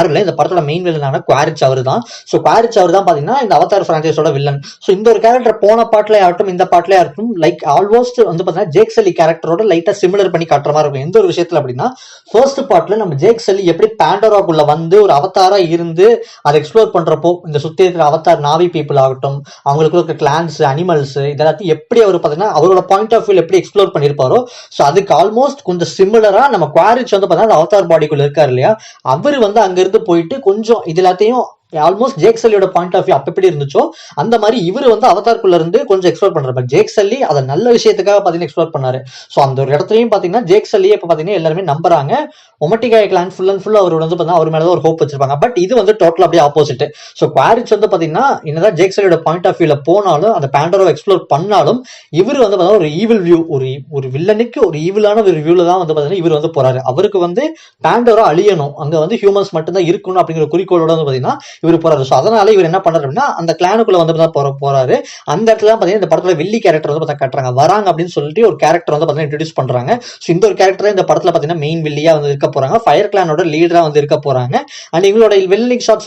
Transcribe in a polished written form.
யாரும் இல்லை, இந்த படத்தோட மெயின் வில்லனான குவாரிச் அவர் தான். ஸோ குவாரிச் அவர் தான் பாத்தீங்கன்னா இந்த அவதார் பிரான்சைஸோட வில்லன். ஸோ இந்த ஒரு கேரக்டர் போன பாட்டுல ஆகட்டும் இந்த பாட்டுல ஆகட்டும் லைக் ஆல்மோஸ்ட் வந்து பாத்தீங்கன்னா ஜேக் சல்லி கேரக்டரோட லைட்டா சிமிலர் பண்ணி காட்டுற மாதிரி இருக்கும். எந்த ஒரு விஷயத்துல அப்படின்னா ஃபர்ஸ்ட் பார்ட்ல நம்ம ஜேக் சல்லி எப்படி பேண்டோராக்குள்ள வந்து ஒரு அவதாரா இருந்து அதை எக்ஸ்ப்ளோர் பண்றப்போ இந்த சுத்தி இருக்கிற அவதார் நாவி பீப்புள் ஆகட்டும், அவங்களுக்கு இருக்கிற கிளான்ஸ், அனிமல்ஸ், இதெல்லாத்தையும் எப்படி அவர் பாத்தீங்கன்னா அவரோட பாயிண்ட் ஆஃப் வியூல எப்படி எக்ஸ்ப்ளோர் பண்ணிருப்பாரோ, ஸோ அதுக்கு ஆல்மோஸ்ட் கொஞ்சம் சிமிலரா நம்ம குவாரிச் வந்து பாத்தீங்கன்னா அவதார் பாடிக்குள்ள இருக்காரு இல்லையா, அவர் வந்து அங்க இருந்து போயிட்டு கொஞ்சம் இது எல்லாத்தையும் ஆல்மோஸ்ட் ஜேக் சல்லியோட பாயிண்ட் ஆஃப் வியூ அப்ப எப்படி இருந்துச்சோ அந்த மாதிரி இவர் வந்து அவதார்க்குள்ள இருந்து கொஞ்சம் எக்ஸ்ப்ளோர் பண்றாரு. ஜேக் சல்லி அதை நல்ல விஷயத்துக்காக பாத்தீங்கன்னா எக்ஸ்ப்ளோர் பண்ணாரு. ஸோ அந்த ஒரு இடத்துலயும் பாத்தீங்கன்னா ஜேக் சல்லியை இப்ப பாத்தீங்கன்னா எல்லாருமே நம்புறாங்க. ஒமட்டிகாய் கிளான் ஃபுல் அண்ட் ஃபுல் அவர் வந்து பாத்தீங்கன்னா அவர் மேலதான் ஒரு ஹோப் வச்சிருப்பாங்க. பட் இது வந்து டோட்டல் அப்படியே ஆப்போசிட். ஸோ குவாரிச் வந்து பாத்தீங்கன்னா என்னதான் ஜேக் சல்லியோட பாயிண்ட் ஆஃப் வியூல போனாலும் அந்த பேண்டோரை எக்ஸ்ப்ளோர் பண்ணாலும் இவர் வந்து பாத்தீங்கன்னா ஒரு ஈவில் வியூ, ஒரு வில்லனுக்கு ஒரு ஈவிலான ஒரு வியூல தான் வந்து பாத்தீங்கன்னா இவர் வந்து போறாரு. அவருக்கு வந்து பேண்டோரா அழியணும், அங்க வந்து ஹியூமன்ஸ் மட்டும்தான் இருக்கணும் அப்படிங்கிற குறிக்கோளோட வந்து பாத்தீங்கன்னா இவர் போறாரு. ஸோ அதனால இவர் என்ன பண்றாரு அப்படின்னா அந்த கிளானுக்குள்ள வந்து போறாரு. அந்த இடத்துல தான் பாத்தீங்கன்னா இந்த படத்துல வில்லி கேரக்டர் வந்து பார்த்தா காட்டுறாங்க. வராங்க அப்படின்னு சொல்லிட்டு ஒரு கேரக்டர் வந்து பாத்தீங்கன்னா இன்ட்ரோடியூஸ் பண்றாங்க. ஸோ இந்த ஒரு கேரக்டர் இந்த படத்துல பாத்தீங்கன்னா மெயின் வில்லியா வந்து இருக்க போறாங்க, ஃபயர் கிளானோட லீடரா வந்து இருக்க போறாங்க. அண்ட் இவங்களோட வில்லிங் ஷாட்ஸ்